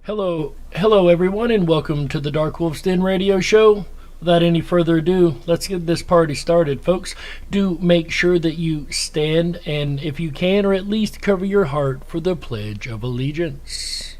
Hello everyone, and welcome to the DarkWolf's Den Radio Show. Without any further ado, let's get this party started, folks. Do make sure that you stand, and if you can, or at least cover your heart for the Pledge of Allegiance.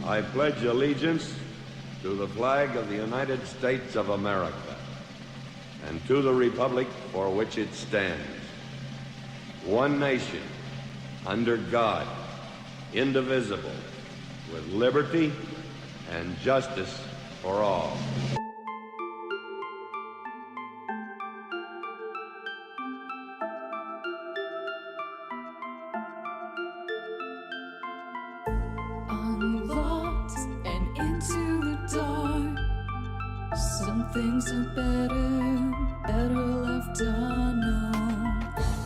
I pledge allegiance to the flag of the United States of America and to the republic for which it stands, one nation, under God, indivisible, with liberty and justice for all. Things are better left unknown,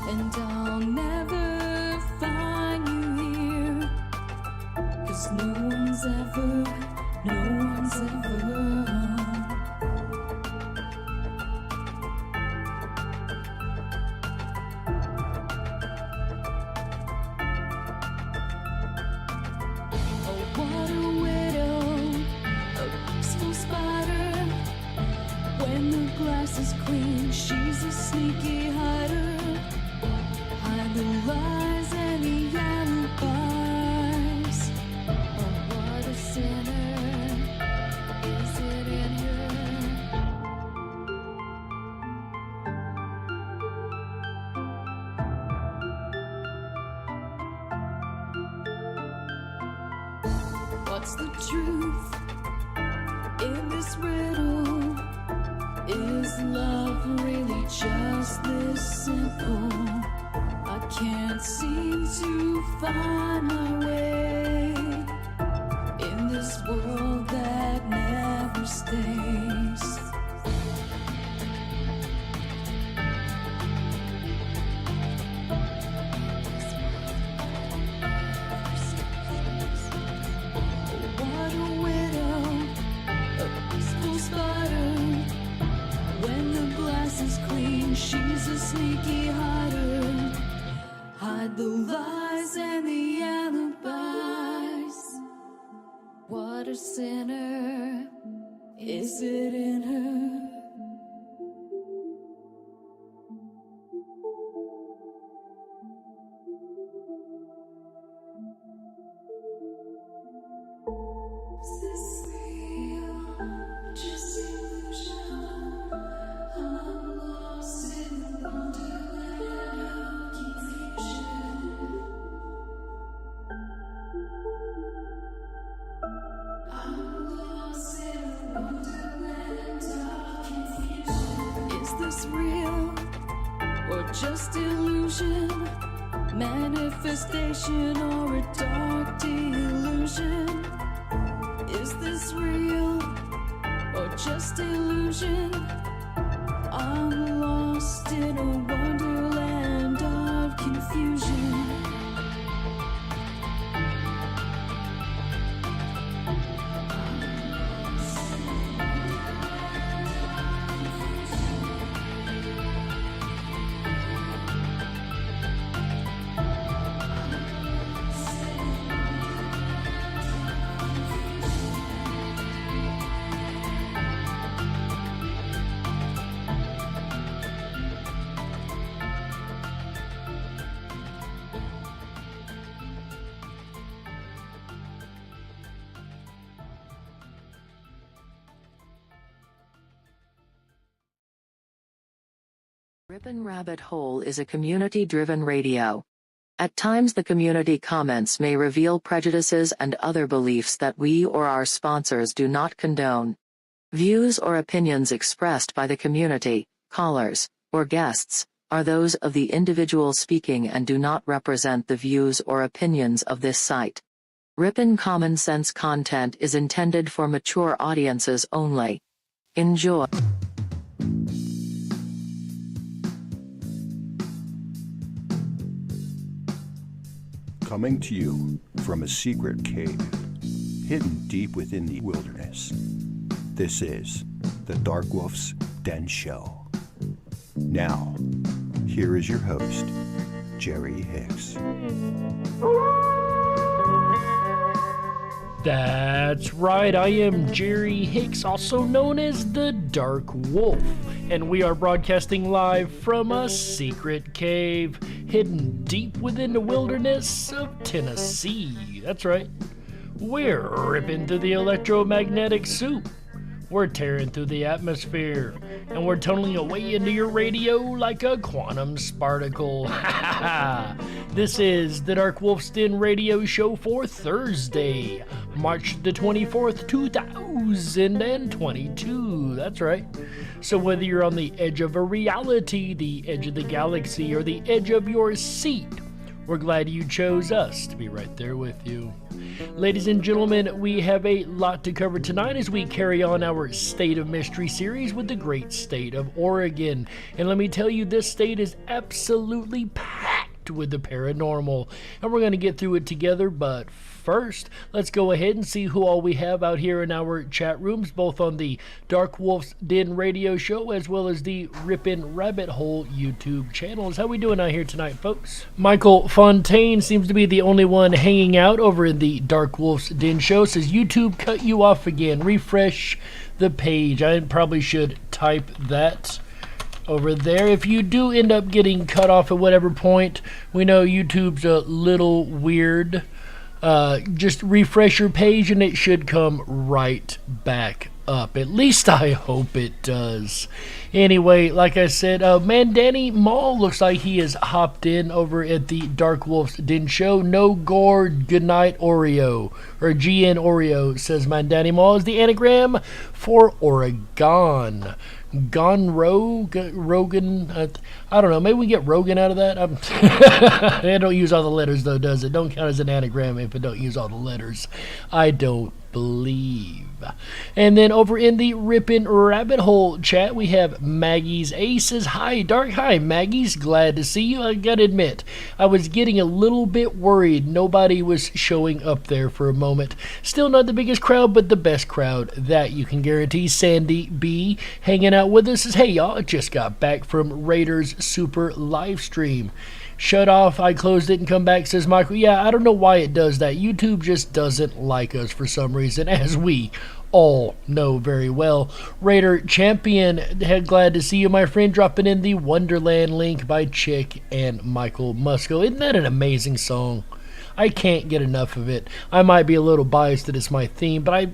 and I'll never find you here, 'cause no one's ever Oh, what a widow, a peaceful spider. When the glass is clean, she's a sneaky hider. Hide the lies and the alibis. Oh, what a sinner. Is it in her? What's the truth in this riddle? Is love really just this simple? I can't seem to find my way in this world that never stays. What a widow, a peaceful spider. When the glass is clean, she's a sneaky hider. Hide the lies and the alibis. What a sinner. Is it in her? Is this real? Just illusion? I'm lost in the wonderland of confusion. I'm lost in the wonderland of confusion. Is this real or just illusion? Manifestation or a dark delusion? Is this real or just illusion? I'm lost in a wonderland of confusion. Rippin' Rabbit Hole is a community-driven radio. At times the community comments may reveal prejudices and other beliefs that we or our sponsors do not condone. Views or opinions expressed by the community, callers, or guests, are those of the individual speaking and do not represent the views or opinions of this site. Rippin' Common Sense content is intended for mature audiences only. Enjoy. Coming to you from a secret cave, hidden deep within the wilderness. This is the Darkwolf's Den Show. Now, here is your host, Jerry Hicks. That's right, I am Jerry Hicks, also known as the Dark Wolf, and we are broadcasting live from a secret cave hidden deep within the wilderness of Tennessee. That's right, we're ripping through the electromagnetic soup. We're tearing through the atmosphere, and we're tunneling away into your radio like a quantum sparticle. This is the Darkwolf's Den Radio Show for Thursday, March the 24th, 2022. That's right. So whether you're on the edge of a reality, the edge of the galaxy, or the edge of your seat, we're glad you chose us to be right there with you. Ladies and gentlemen, we have a lot to cover tonight as we carry on our State of Mystery series with the great state of Oregon. And let me tell you, this state is absolutely packed with the paranormal. And we're going to get through it together, but first, let's go ahead and see who all we have out here in our chat rooms, both on the DarkWolf's Den Radio Show as well as the Rippin' Rabbit Hole YouTube channels. How we doing out here tonight, folks? Michael Fontaine seems to be the only one hanging out over in the DarkWolf's Den Show. Says YouTube cut you off again. Refresh the page. I probably should type that over there. If you do end up getting cut off at whatever point, we know YouTube's a little weird. Just refresh your page and it should come right back up. At least I hope it does. Anyway, like I said, Mandani Mall looks like he has hopped in over at the Darkwolf's Den Show. No gore, goodnight Oreo. Or GN Oreo, says Mandani Mall, is the anagram for Oregon. Rogan, I don't know, maybe we get Rogan out of that. It don't use all the letters though, does it? Don't count as an anagram if it don't use all the letters. I don't believe. And then over in the Rippin' Rabbit Hole chat, we have Maggie's Ace says, hi, Dark. Hi, Maggie's. Glad to see you. I gotta admit, I was getting a little bit worried. Nobody was showing up there for a moment. Still not the biggest crowd, but the best crowd, that you can guarantee. Sandy B hanging out with us says, hey, y'all, I just got back from Raiders Super live stream. Shut off, I closed it and come back, says Michael. Yeah, I don't know why it does that. YouTube just doesn't like us for some reason, as we all know very well. Raider Champion, glad to see you, my friend, dropping in the Wonderland link by Chick and Michael Musco. Isn't that an amazing song? I can't get enough of it. I might be a little biased that it's my theme, but I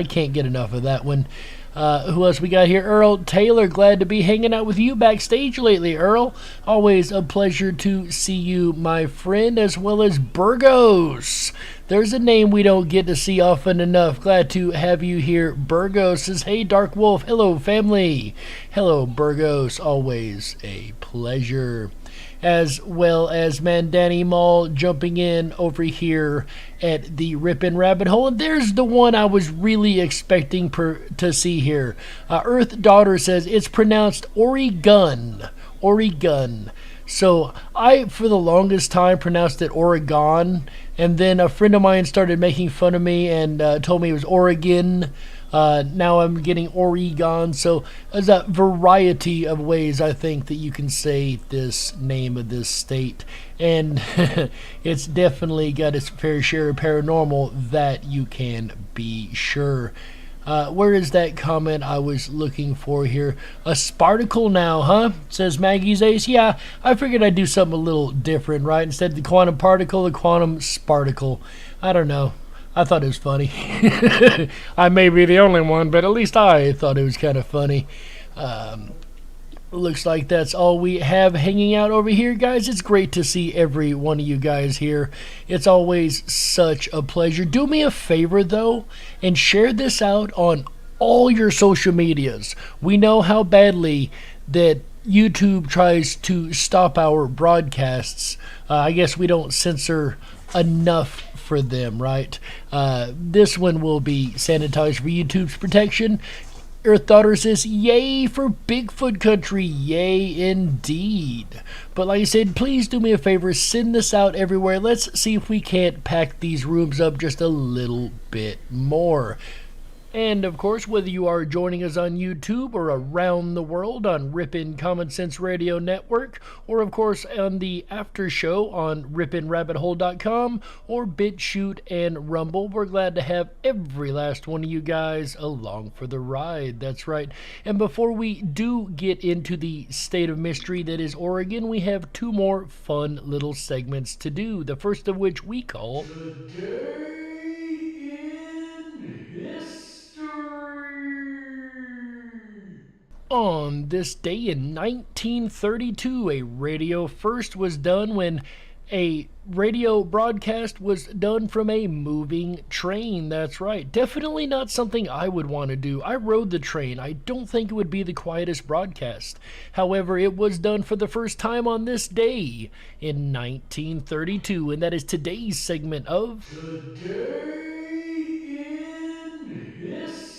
can't get enough of that one. Who else we got here? Earl Taylor, glad to be hanging out with you backstage lately, Earl. Always a pleasure to see you, my friend, as well as Burgos. There's a name we don't get to see often enough. Glad to have you here. Burgos says, hey, Dark Wolf. Hello, family. Hello, Burgos. Always a pleasure. As well as Mandani Mall jumping in over here at the Rippin' Rabbit Hole. And there's the one I was really expecting to see here. Earth Daughter says it's pronounced Oregon. Oregon. So I, for the longest time, pronounced it Oregon. And then a friend of mine started making fun of me and told me it was Oregon. Now I'm getting Oregon. So there's a variety of ways I think that you can say this name of this state. And it's definitely got its fair share of paranormal, that you can be sure. Where is that comment I was looking for here? A sparticle now, huh? Says Maggie's Ace. Yeah, I figured I'd do something a little different, right? Instead of the quantum particle, the quantum sparticle. I don't know. I thought it was funny. I may be the only one, but at least I thought it was kind of funny. Looks like that's all we have hanging out over here, guys. It's great to see every one of you guys here. It's always such a pleasure. Do me a favor, though, and share this out on all your social medias. We know how badly that YouTube tries to stop our broadcasts. I guess we don't censor enough for them, right? This one will be sanitized for YouTube's protection. Earth Daughter says, yay for Bigfoot country, yay indeed. But like I said, please do me a favor, send this out everywhere. Let's see if we can't pack these rooms up just a little bit more. And of course, whether you are joining us on YouTube or around the world on Rippin' Common Sense Radio Network, or of course on the after show on rippinrabbithole.com or BitChute and Rumble, we're glad to have every last one of you guys along for the ride. That's right. And before we do get into the state of mystery that is Oregon, we have two more fun little segments to do. The first of which we call Today in History. On this day in 1932, a radio first was done when a radio broadcast was done from a moving train. That's right. Definitely not something I would want to do. I rode the train. I don't think it would be the quietest broadcast. However, it was done for the first time on this day in 1932, and that is today's segment of Today in History.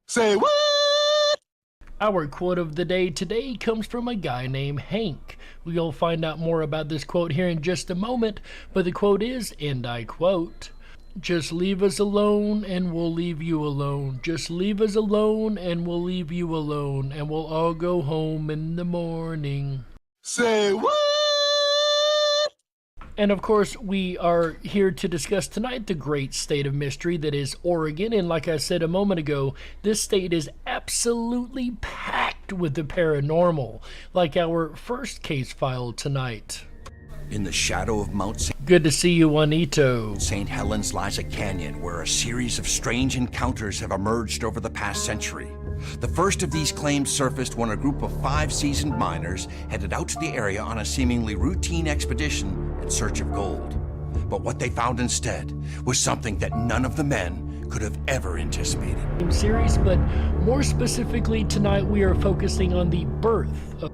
Say what? Our quote of the day today comes from a guy named Hank. We'll find out more about this quote here in just a moment, but the quote is, and I quote, "Just leave us alone and we'll leave you alone. Just leave us alone and we'll leave you alone, and we'll all go home in the morning." Say what? And of course, we are here to discuss tonight the great state of mystery that is Oregon. And like I said a moment ago, this state is absolutely packed with the paranormal, like our first case file tonight. In the shadow of Mount Good to see you, Juanito. St. Helens lies a canyon where a series of strange encounters have emerged over the past century. The first of these claims surfaced when a group of 5 seasoned miners headed out to the area on a seemingly routine expedition in search of gold. But what they found instead was something that none of the men could have ever anticipated. Series, but more specifically tonight we are focusing on the birth of...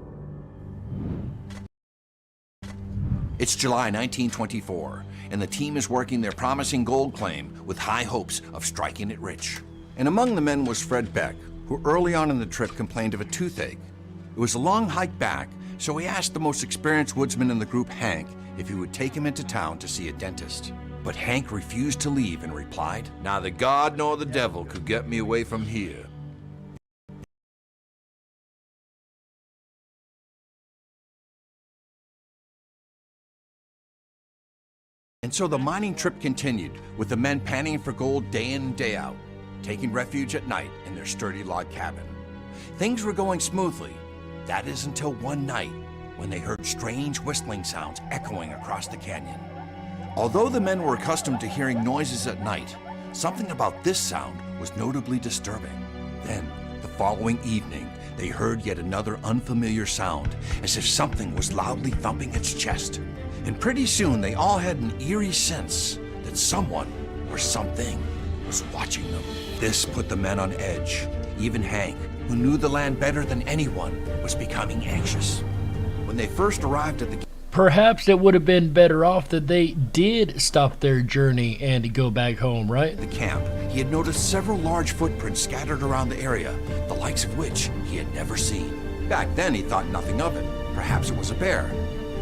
It's July 1924, and the team is working their promising gold claim with high hopes of striking it rich. And among the men was Fred Beck, who early on in the trip complained of a toothache. It was a long hike back, so he asked the most experienced woodsman in the group, Hank, if he would take him into town to see a dentist. But Hank refused to leave and replied, "Neither God nor the devil could get me away from here." And so the mining trip continued, with the men panning for gold day in and day out, taking refuge at night in their sturdy log cabin. Things were going smoothly. That is until one night when they heard strange whistling sounds echoing across the canyon. Although the men were accustomed to hearing noises at night, something about this sound was notably disturbing. Then, the following evening, they heard yet another unfamiliar sound, as if something was loudly thumping its chest. And pretty soon they all had an eerie sense that someone or something was watching them. This put the men on edge. Even Hank, who knew the land better than anyone, was becoming anxious. When they first arrived at the... Perhaps it would have been better off that they did stop their journey and go back home, right? The camp, he had noticed several large footprints scattered around the area, the likes of which he had never seen. Back then he thought nothing of it. Perhaps it was a bear.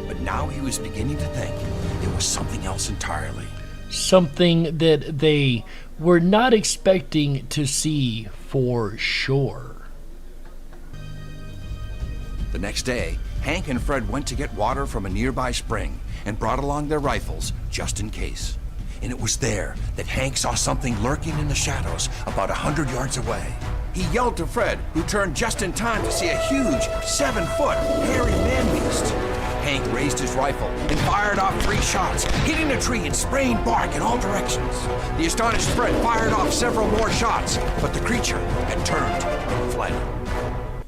But now he was beginning to think it was something else entirely. Something that they were not expecting to see for sure. The next day, Hank and Fred went to get water from a nearby spring and brought along their rifles just in case. And it was there that Hank saw something lurking in the shadows about 100 yards away. He yelled to Fred, who turned just in time to see a huge 7-foot hairy man-beast. Hank raised his rifle and fired off 3 shots, hitting a tree and spraying bark in all directions. The astonished Fred fired off several more shots, but the creature had turned and fled.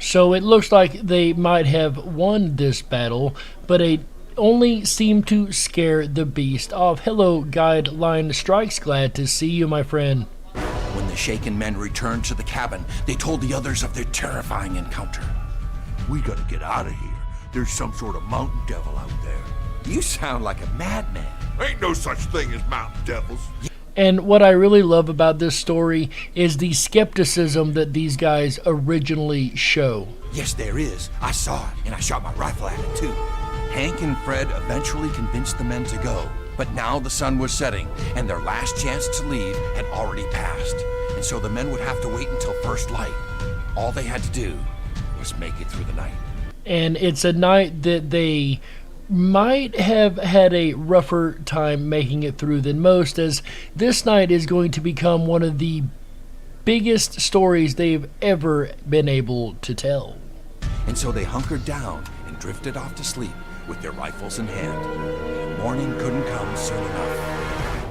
So it looks like they might have won this battle, but it only seemed to scare the beast off. Hello, Guide Line Strikes. Glad to see you, my friend. When the shaken men returned to the cabin, they told the others of their terrifying encounter. We gotta get out of here. There's some sort of mountain devil out there. You sound like a madman. Ain't no such thing as mountain devils. And what I really love about this story is the skepticism that these guys originally show. Yes, there is. I saw it, and I shot my rifle at it, too. Hank and Fred eventually convinced the men to go, but now the sun was setting, and their last chance to leave had already passed, and so the men would have to wait until first light. All they had to do was make it through the night. And it's a night that they might have had a rougher time making it through than most, as this night is going to become one of the biggest stories they've ever been able to tell. And so they hunkered down and drifted off to sleep with their rifles in hand. Morning couldn't come soon enough.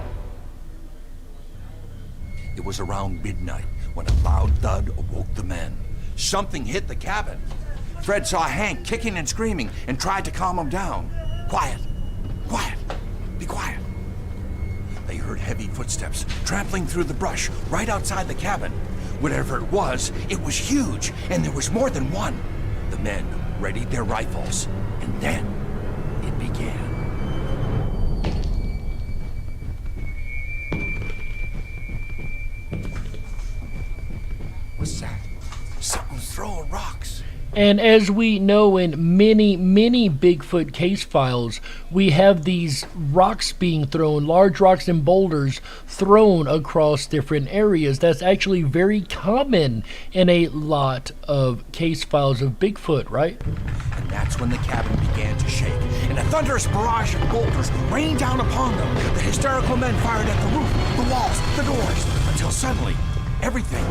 It was around midnight when a loud thud awoke the men. Something hit the cabin. Fred saw Hank kicking and screaming and tried to calm him down. Quiet, quiet, be quiet. They heard heavy footsteps trampling through the brush right outside the cabin. Whatever it was huge, and there was more than one. The men readied their rifles, and then it began. What's that? Something's throwing rocks. And as we know in many, many Bigfoot case files, we have these rocks being thrown, large rocks and boulders thrown across different areas. That's actually very common in a lot of case files of Bigfoot, right? And that's when the cabin began to shake, and a thunderous barrage of boulders rained down upon them. The hysterical men fired at the roof, the walls, the doors, until suddenly, everything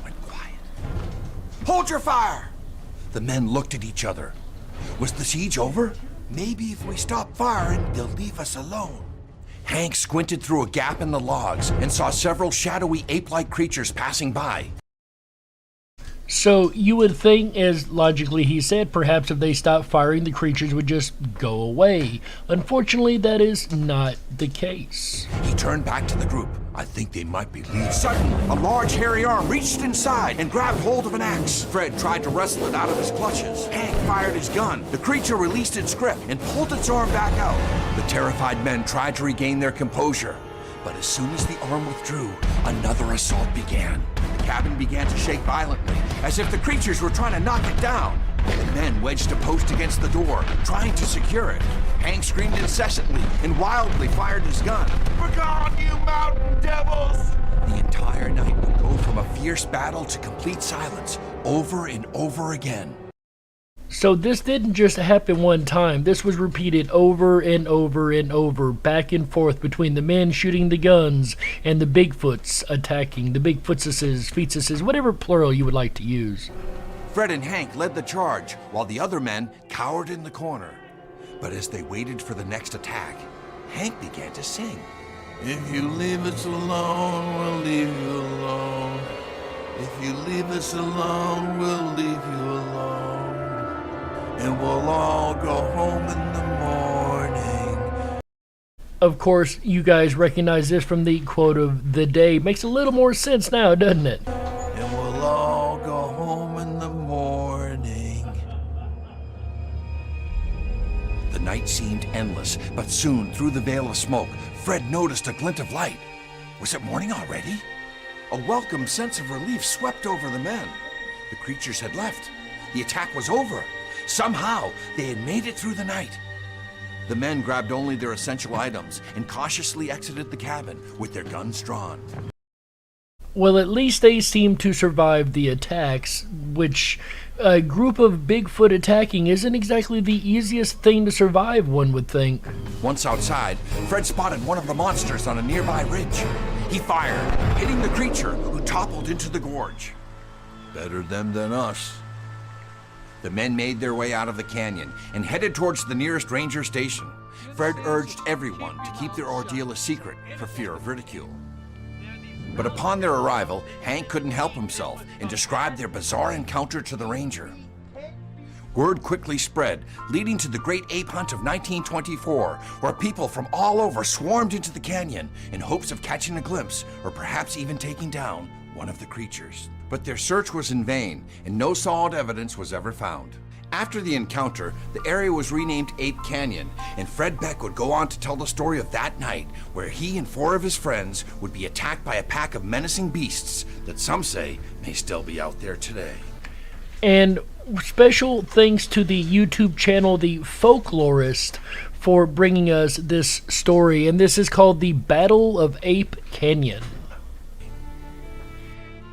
went quiet. Hold your fire! The men looked at each other. Was the siege over? Maybe if we stop firing, they'll leave us alone. Hank squinted through a gap in the logs and saw several shadowy ape-like creatures passing by. So you would think, as logically he said, perhaps if they stopped firing, the creatures would just go away. Unfortunately, that is not the case. He turned back to the group. I think they might be leaving. Suddenly, a large hairy arm reached inside and grabbed hold of an axe. Fred tried to wrestle it out of his clutches. Hank fired his gun. The creature released its grip and pulled its arm back out. The terrified men tried to regain their composure. But as soon as the arm withdrew, another assault began. The cabin began to shake violently, as if the creatures were trying to knock it down. The men wedged a post against the door, trying to secure it. Hank screamed incessantly and wildly fired his gun. "We're gone, you mountain devils!" The entire night would go from a fierce battle to complete silence, over and over again. So this didn't just happen one time. This was repeated over and over and over, back and forth between the men shooting the guns and the Bigfoots attacking, the Bigfootsuses, feetsuses, whatever plural you would like to use. Fred and Hank led the charge, while the other men cowered in the corner. But as they waited for the next attack, Hank began to sing. If you leave us alone, we'll leave you alone. If you leave us alone, we'll leave you alone. And we'll all go home in the morning. Of course, you guys recognize this from the quote of the day. Makes a little more sense now, doesn't it? And we'll all go home in the morning. The night seemed endless, but soon, through the veil of smoke, Fred noticed a glint of light. Was it morning already? A welcome sense of relief swept over the men. The creatures had left. The attack was over. Somehow, they had made it through the night. The men grabbed only their essential items and cautiously exited the cabin with their guns drawn. Well, at least they seemed to survive the attacks, which a group of Bigfoot attacking isn't exactly the easiest thing to survive, one would think. Once outside, Fred spotted one of the monsters on a nearby ridge. He fired, hitting the creature, who toppled into the gorge. Better them than us. The men made their way out of the canyon and headed towards the nearest ranger station. Fred urged everyone to keep their ordeal a secret for fear of ridicule. But upon their arrival, Hank couldn't help himself and described their bizarre encounter to the ranger. Word quickly spread, leading to the Great Ape Hunt of 1924, where people from all over swarmed into the canyon in hopes of catching a glimpse or perhaps even taking down one of the creatures. But their search was in vain, and no solid evidence was ever found. After the encounter, the area was renamed Ape Canyon, and Fred Beck would go on to tell the story of that night, where he and 4 of his friends would be attacked by a pack of menacing beasts that some say may still be out there today. And special thanks to the YouTube channel The Folklorist for bringing us this story, and this is called The Battle of Ape Canyon.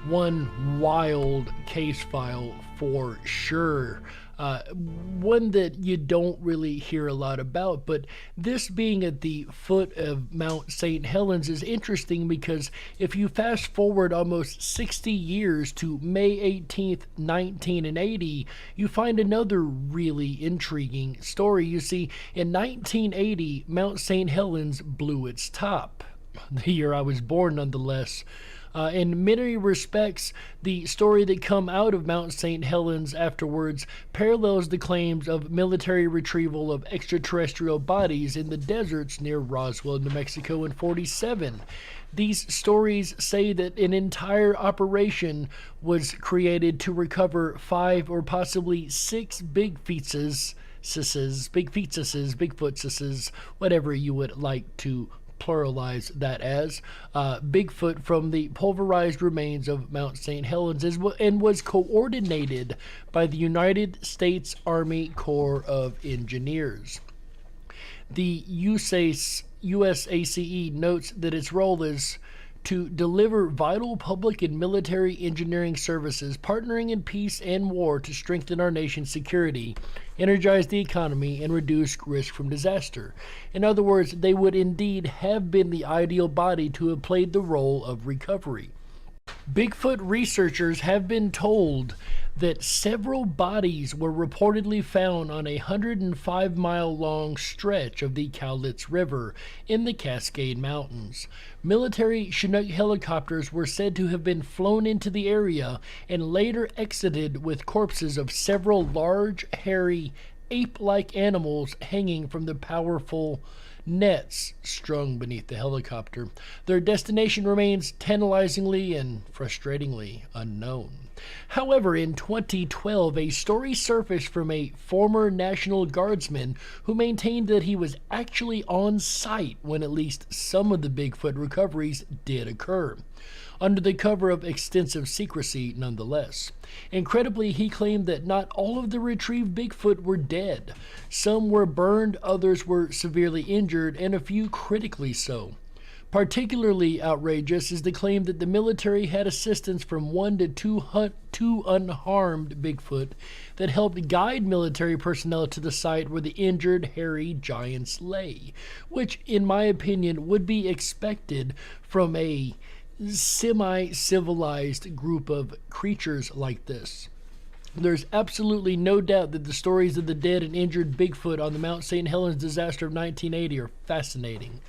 One wild case file for sure. One that you don't really hear a lot about, but this being at the foot of Mount St. Helens is interesting because if you fast forward almost 60 years to May 18th, 1980, you find another really intriguing story. You see, in 1980, Mount St. Helens blew its top. The year I was born, nonetheless. In many respects, the story that come out of Mount St. Helens afterwards parallels the claims of military retrieval of extraterrestrial bodies in the deserts near Roswell, New Mexico in '47. These stories say that an entire operation was created to recover 5 or possibly 6 Bigfoot sisses, whatever you would like to pluralize that as, Bigfoot from the pulverized remains of Mount St. Helens and was coordinated by the United States Army Corps of Engineers. The USACE notes that its role is to deliver vital public and military engineering services, partnering in peace and war to strengthen our nation's security, energize the economy, and reduce risk from disaster. In other words, they would indeed have been the ideal body to have played the role of recovery. Bigfoot researchers have been told that several bodies were reportedly found on a 105-mile-long stretch of the Cowlitz River in the Cascade Mountains. Military Chinook helicopters were said to have been flown into the area and later exited with corpses of several large, hairy, ape-like animals hanging from the powerful nets strung beneath the helicopter. Their destination remains tantalizingly and frustratingly unknown. However, in 2012, a story surfaced from a former National Guardsman who maintained that he was actually on site when at least some of the Bigfoot recoveries did occur, under the cover of extensive secrecy nonetheless. Incredibly, he claimed that not all of the retrieved Bigfoot were dead. Some were burned, others were severely injured, and a few critically so. Particularly outrageous is the claim that the military had assistance from 1 to 2 unharmed Bigfoot that helped guide military personnel to the site where the injured hairy giants lay, which, in my opinion, would be expected from a semi-civilized group of creatures like this. There's absolutely no doubt that the stories of the dead and injured Bigfoot on the Mount St. Helens disaster of 1980 are fascinating.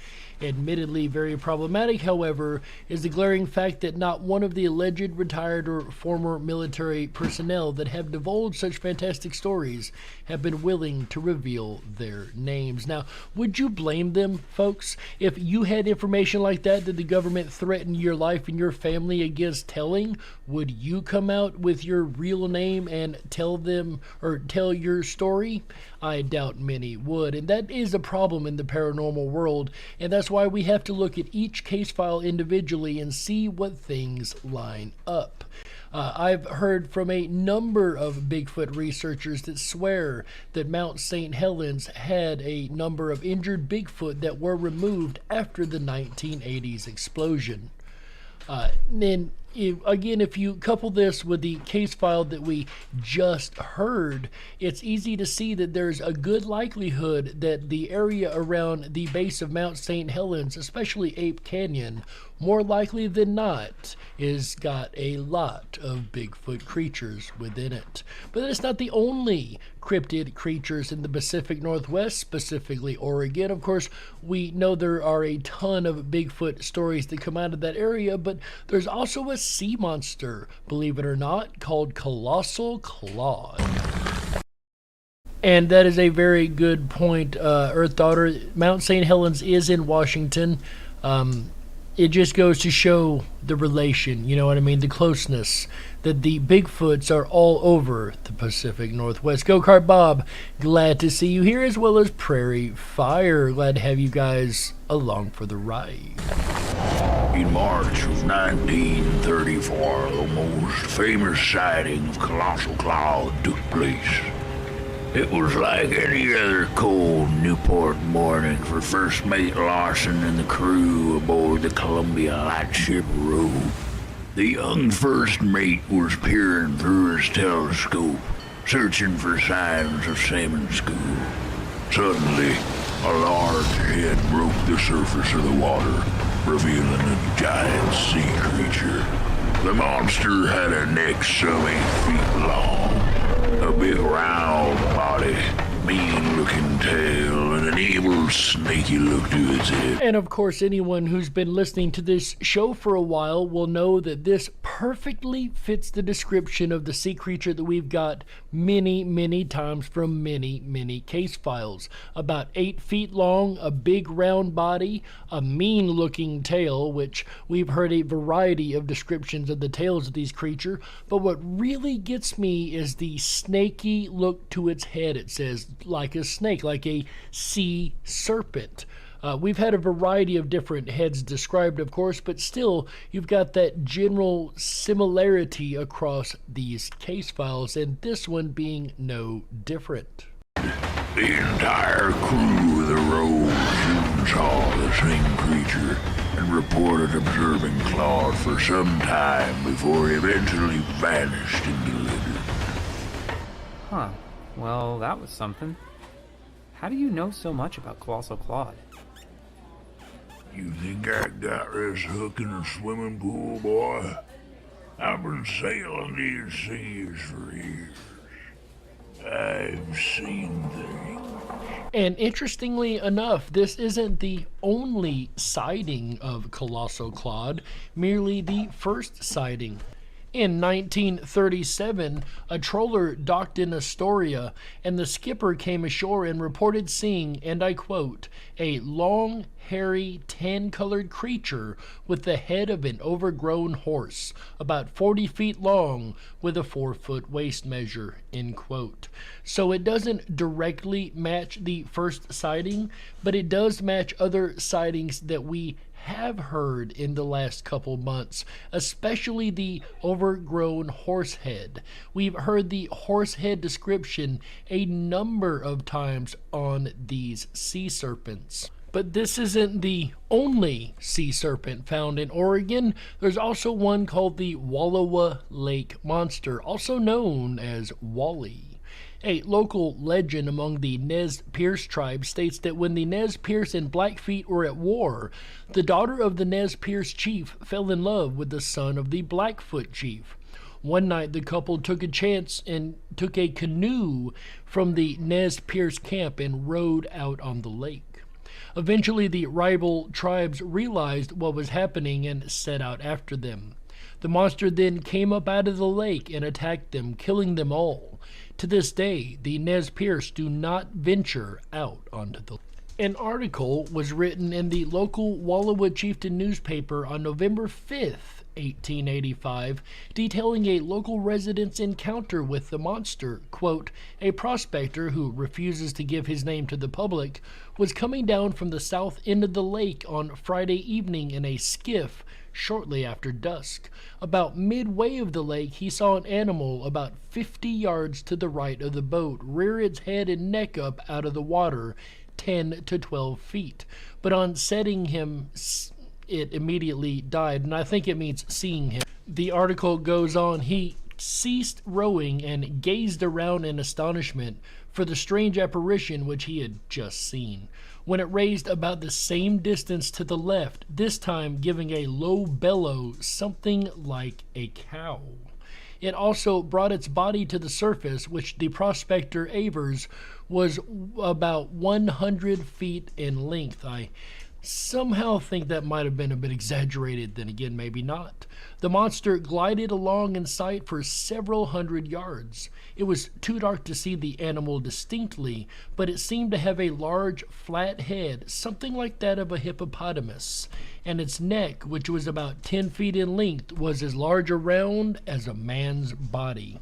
Admittedly very problematic, however, is the glaring fact that not one of the alleged retired or former military personnel that have divulged such fantastic stories have been willing to reveal their names. Now, would you blame them, folks? If you had information like that the government threatened your life and your family against telling, would you come out with your real name and tell them or tell your story? I doubt many would, and that is a problem in the paranormal world, and that's why we have to look at each case file individually and see what things line up. I've heard from a number of Bigfoot researchers that swear that Mount St. Helens had a number of injured Bigfoot that were removed after the 1980s explosion. If you couple this with the case file that we just heard, it's easy to see that there's a good likelihood that the area around the base of Mount St. Helens, especially Ape Canyon, more likely than not, is got a lot of Bigfoot creatures within it. But it's not the only cryptid creatures in the Pacific Northwest, specifically Oregon. Of course, we know there are a ton of Bigfoot stories that come out of that area, but there's also a sea monster, believe it or not, called Colossal Claude. And that is a very good point, Earth Daughter. Mount St. Helens is in Washington. It just goes to show the relation, you know what I mean, the closeness, that the Bigfoots are all over the Pacific Northwest. Go-Kart Bob, glad to see you here, as well as Prairie Fire. Glad to have you guys along for the ride. In March of 1934, the most famous sighting of Colossal Claude took place. It was like any other cold Newport morning for First Mate Larson and the crew aboard the Columbia Lightship Rogue. The young first mate was peering through his telescope, searching for signs of salmon school. Suddenly, a large head broke the surface of the water, revealing a giant sea creature. The monster had a neck some 8 feet long, a big round body, mean-looking tail, and an evil, snaky look to its head. And of course, anyone who's been listening to this show for a while will know that this perfectly fits the description of the sea creature that we've got many times from many case files. About 8 feet long, a big round body, a mean-looking tail, which we've heard a variety of descriptions of the tails of these creatures, but what really gets me is the snaky look to its head. It says, like a snake, like a sea serpent. We've had a variety of different heads described, of course, but still, you've got that general similarity across these case files, and this one being no different. The entire crew of the Rogue soon saw the same creature and reported observing Claude for some time before he eventually vanished into the litter. Huh. Well, that was something. How do you know so much about Colossal Claude? You think I got this hook in a swimming pool, boy? I've been sailing these seas for years. I've seen things. And interestingly enough, this isn't the only sighting of Colossal Claude, merely the first sighting. In 1937, a trawler docked in Astoria, and the skipper came ashore and reported seeing, and I quote, a long, hairy, tan-colored creature with the head of an overgrown horse, about 40 feet long, with a 4-foot waist measure, end quote. So it doesn't directly match the first sighting, but it does match other sightings that we have heard in the last couple months, especially the overgrown horse head. We've heard the horse head description a number of times on these sea serpents. But this isn't the only sea serpent found in Oregon. There's also one called the Wallowa Lake Monster, also known as Wally. A local legend among the Nez Perce tribe states that when the Nez Perce and Blackfeet were at war, the daughter of the Nez Perce chief fell in love with the son of the Blackfoot chief. One night the couple took a chance and took a canoe from the Nez Perce camp and rowed out on the lake. Eventually the rival tribes realized what was happening and set out after them. The monster then came up out of the lake and attacked them, killing them all. To this day, the Nez Perce do not venture out onto the lake. An article was written in the local Wallowa Chieftain newspaper on November 5th, 1885, detailing a local resident's encounter with the monster. Quote, a prospector who refuses to give his name to the public was coming down from the south end of the lake on Friday evening in a skiff shortly after dusk. About midway of the lake, he saw an animal about 50 yards to the right of the boat rear its head and neck up out of the water 10 to 12 feet. But on setting him, it immediately died, and I think it means seeing him. The article goes on, he ceased rowing and gazed around in astonishment for the strange apparition which he had just seen. when it raised about the same distance to the left, this time giving a low bellow, something like a cow. It also brought its body to the surface, which the prospector avers was about 100 feet in length. I somehow think that might have been a bit exaggerated, then again, maybe not. The monster glided along in sight for several hundred yards. It was too dark to see the animal distinctly, but it seemed to have a large, flat head, something like that of a hippopotamus, and its neck, which was about 10 feet in length, was as large around as a man's body.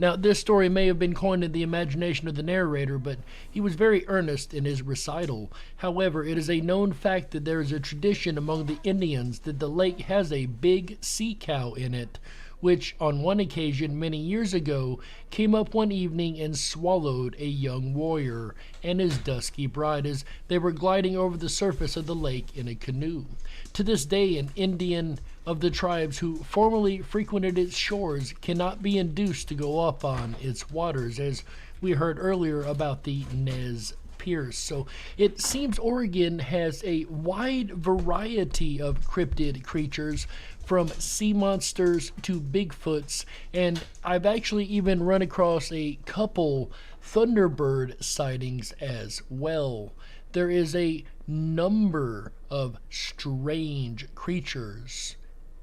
Now, this story may have been coined in the imagination of the narrator, but he was very earnest in his recital. However, it is a known fact that there is a tradition among the Indians that the lake has a big sea cow in it, which on one occasion many years ago came up one evening and swallowed a young warrior and his dusky bride as they were gliding over the surface of the lake in a canoe. To this day, an Indian of the tribes who formerly frequented its shores cannot be induced to go up on its waters, as we heard earlier about the Nez Perce. So it seems Oregon has a wide variety of cryptid creatures, from sea monsters to Bigfoots, and I've actually even run across a couple Thunderbird sightings as well. There is a number of strange creatures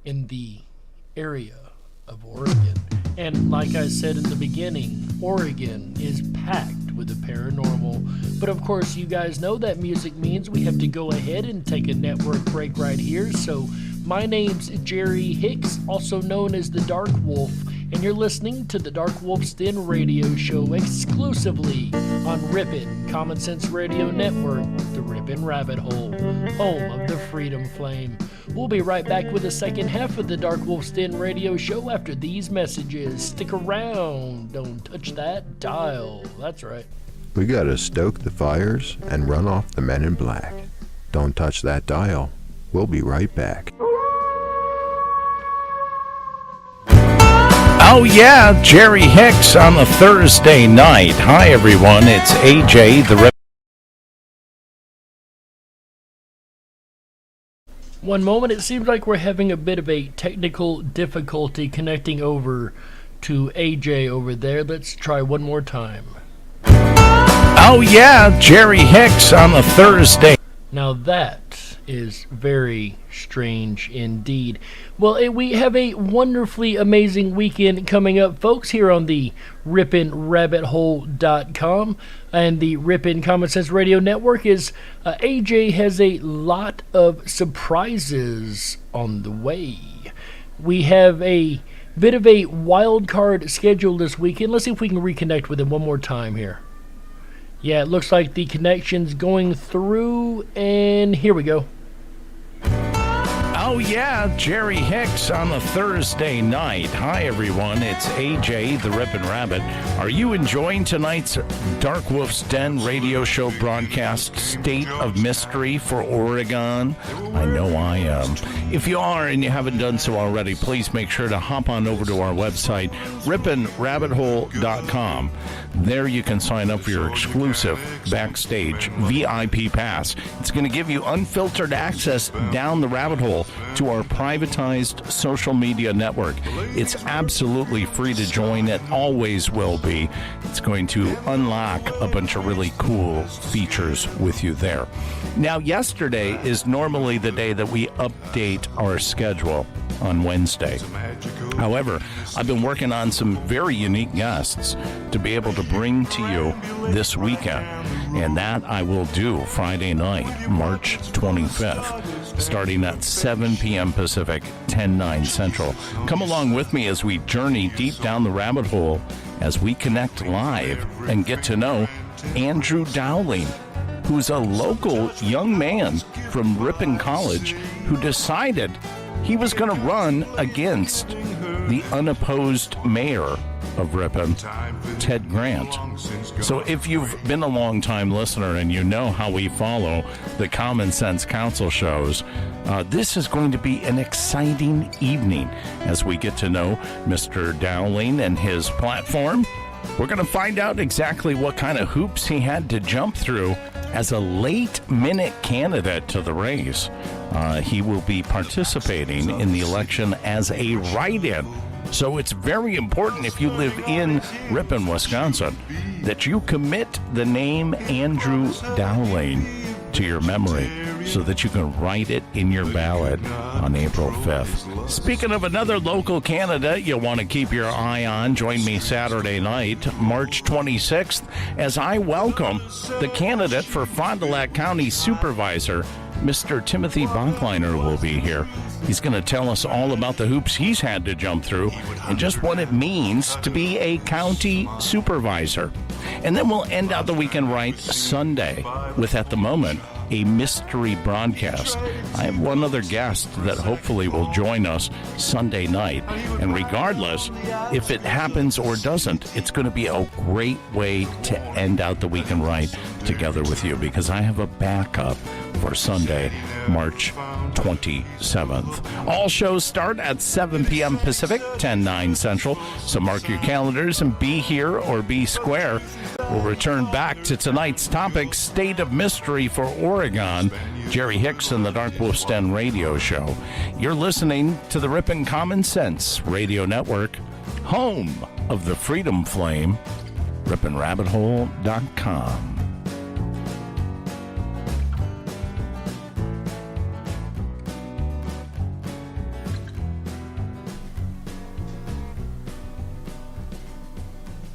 in the area of Oregon. And like I said in the beginning, Oregon is packed with the paranormal. But of course, you guys know that music means we have to go ahead and take a network break right here. So my name's Jerry Hicks, also known as the Dark Wolf, and you're listening to the DarkWolf's Den Radio Show exclusively on Rippin' Common Sense Radio Network, the Rippin' Rabbit Hole, home of the Freedom Flame. We'll be right back with the second half of the DarkWolf's Den Radio Show after these messages. Stick around. Don't touch that dial. That's right. We gotta stoke the fires and run off the men in black. Don't touch that dial. We'll be right back. Oh yeah, Jerry Hicks on a Thursday night. Hi everyone, it's AJ the Rip. One moment, it seems like we're having a bit of a technical difficulty connecting over to AJ over there. Let's try one more time. Oh yeah, Jerry Hicks on a Thursday. Now that is very strange indeed. Well, we have a wonderfully amazing weekend coming up, folks, here on the RippinRabbitHole.com and the Rippin' Common Sense Radio Network. AJ has a lot of surprises on the way. We have a bit of a wild card schedule this weekend. Let's see if we can reconnect with him one more time here. Yeah, it looks like the connection's going through, and here we go. Oh yeah, Jerry Hicks on a Thursday night. Hi everyone, it's AJ the Rippin' Rabbit. Are you enjoying tonight's DarkWolf's Den Radio Show broadcast, State of Mystery for Oregon? I know I am. If you are and you haven't done so already, please make sure to hop on over to our website, rippinrabbithole.com. There you can sign up for your exclusive backstage VIP pass. It's going to give you unfiltered access down the rabbit hole to our privatized social media network. It's absolutely free to join. It always will be. It's going to unlock a bunch of really cool features with you there. Now, yesterday is normally the day that we update our schedule on Wednesday. However, I've been working on some very unique guests to be able to bring to you this weekend, and that I will do Friday night, March 25th, starting at 7 p.m. Pacific, 10/9 Central. Come along with me as we journey deep down the rabbit hole as we connect live and get to know Andrew Dowling, who's a local young man from Ripon College who decided he was going to run against the unopposed mayor of Ripon, Ted Grant. So if you've been a long-time listener and you know how we follow the Common Sense Council shows, this is going to be an exciting evening as we get to know Mr. Dowling and his platform. We're going to find out exactly what kind of hoops he had to jump through as a late-minute candidate to the race. He will be participating in the election as a write-in. So it's very important, if you live in Ripon, Wisconsin, that you commit the name Andrew Dowling to your memory so that you can write it in your ballot on April 5th. Speaking of another local candidate you'll want to keep your eye on, join me Saturday night, March 26th, as I welcome the candidate for Fond du Lac County Supervisor. Mr. Timothy Bachleiner will be here. He's going to tell us all about the hoops he's had to jump through and just what it means to be a county supervisor. And then we'll end out the weekend right Sunday with, at the moment, a mystery broadcast. I have one other guest that hopefully will join us Sunday night. And regardless, if it happens or doesn't, it's going to be a great way to end out the weekend right together with you, because I have a backup for Sunday, March 27th. All shows start at 7 p.m. Pacific, 10/9 Central. So mark your calendars and be here or be square. We'll return back to tonight's topic, State of Mystery for Oregon. Jerry Hicks and the DarkWolf's Den Radio Show. You're listening to the Ripon Common Sense Radio Network, home of the Freedom Flame, RiponRabbitHole.com.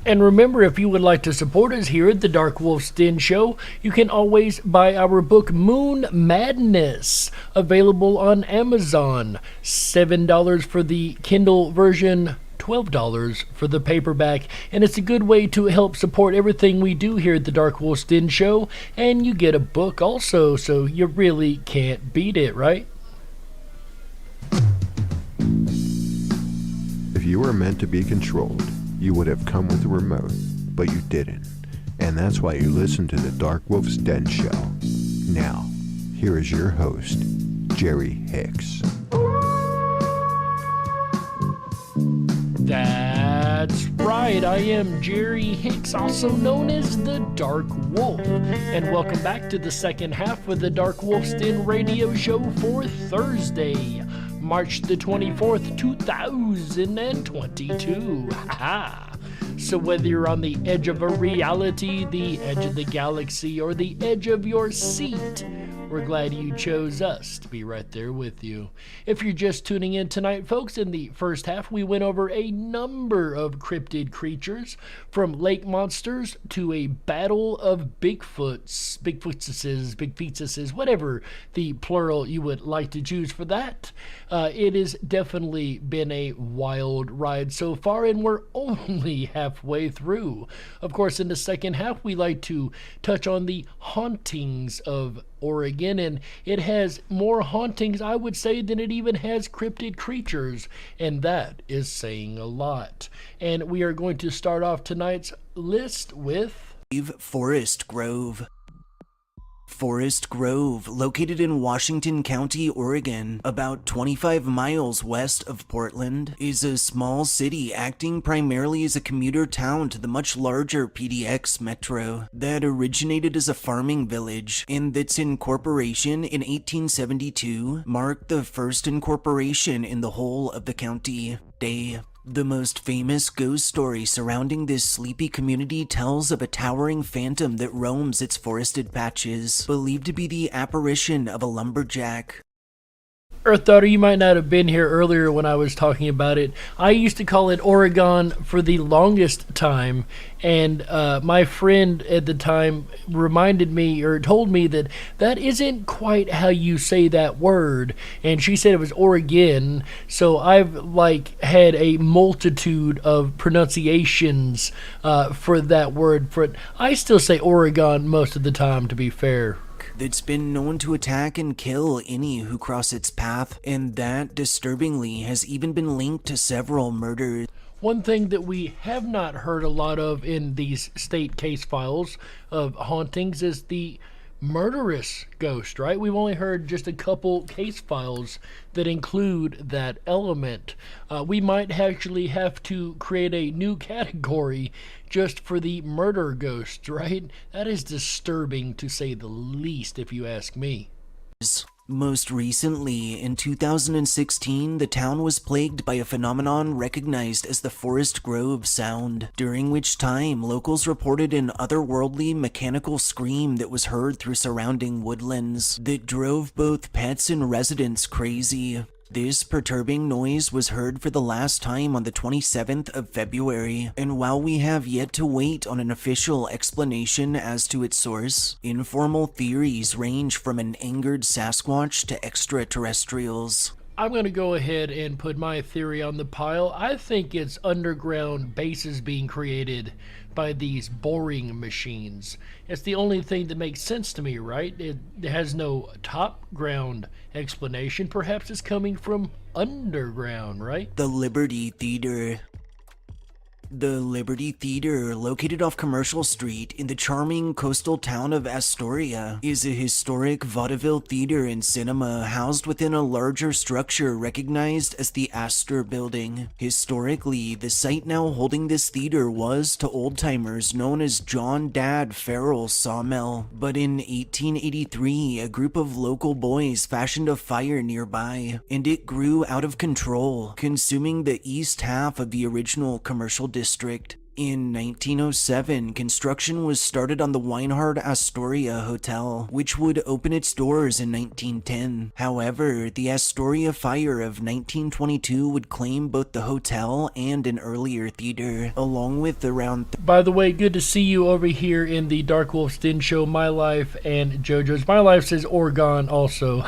And remember, if you would like to support us here at the DarkWolf's Den Show, you can always buy our book, Moon Madness, available on Amazon. $7 for the Kindle version, $12 for the paperback, and it's a good way to help support everything we do here at the DarkWolf's Den Show, and you get a book also, so you really can't beat it, right? If you were meant to be controlled, you would have come with a remote, but you didn't. And that's why you listen to the DarkWolf's Den Show. Now, here is your host, Jerry Hicks. That's right, I am Jerry Hicks, also known as the Dark Wolf, and welcome back to the second half of the DarkWolf's Den Radio Show for Thursday, March the 24th, 2022. Ha! So whether you're on the edge of a reality, the edge of the galaxy, or the edge of your seat, we're glad you chose us to be right there with you. If you're just tuning in tonight, folks, in the first half, we went over a number of cryptid creatures, from lake monsters to a battle of Bigfootses, whatever the plural you would like to choose for that. It has definitely been a wild ride so far, and we're only halfway through. Of course, in the second half, we like to touch on the hauntings of Oregon, and it has more hauntings, I would say, than it even has cryptid creatures, and that is saying a lot. And we are going to start off tonight's list with Forest Grove. Forest Grove, located in Washington County, Oregon, about 25 miles west of Portland, is a small city acting primarily as a commuter town to the much larger PDX Metro that originated as a farming village, and that's incorporation in 1872 marked the first incorporation in the whole of the county. The most famous ghost story surrounding this sleepy community tells of a towering phantom that roams its forested patches, believed to be the apparition of a lumberjack. Earth Daughter, you might not have been here earlier when I was talking about it. I used to call it Oregon for the longest time, and my friend at the time reminded me, or told me, that that isn't quite how you say that word, and she said it was Oregon. So I've had a multitude of pronunciations for that word. I still say Oregon most of the time, to be fair. That's been known to attack and kill any who cross its path, and that, disturbingly, has even been linked to several murders. One thing that we have not heard a lot of in these state case files of hauntings is the Murderous Ghost, right? We've only heard just a couple case files that include that element. We might actually have to create a new category just for the murder ghosts, right? That is disturbing to say the least, if you ask me. Most recently, in 2016, the town was plagued by a phenomenon recognized as the Forest Grove sound, during which time locals reported an otherworldly mechanical scream that was heard through surrounding woodlands that drove both pets and residents crazy. This perturbing noise was heard for the last time on the 27th of February, and while we have yet to wait on an official explanation as to its source, informal theories range from an angered Sasquatch to extraterrestrials. I'm going to go ahead and put my theory on the pile. I think it's underground bases being created by these boring machines. It's the only thing that makes sense to me, right? It has no top ground explanation. Perhaps it's coming from underground, right? The Liberty Theater. The Liberty Theater, located off Commercial Street in the charming coastal town of Astoria, is a historic vaudeville theater and cinema housed within a larger structure recognized as the Astor Building. Historically, the site now holding this theater was, to old-timers, known as John Dad Farrell's Sawmill, but in 1883, a group of local boys fashioned a fire nearby, and it grew out of control, consuming the east half of the original commercial district. In 1907, construction was started on the Weinhard Astoria Hotel, which would open its doors in 1910. However, the Astoria fire of 1922 would claim both the hotel and an earlier theater, along with around... By the way, good to see you over here in the Darkwolf's Den Show, My Life, and JoJo's. My Life says Oregon also.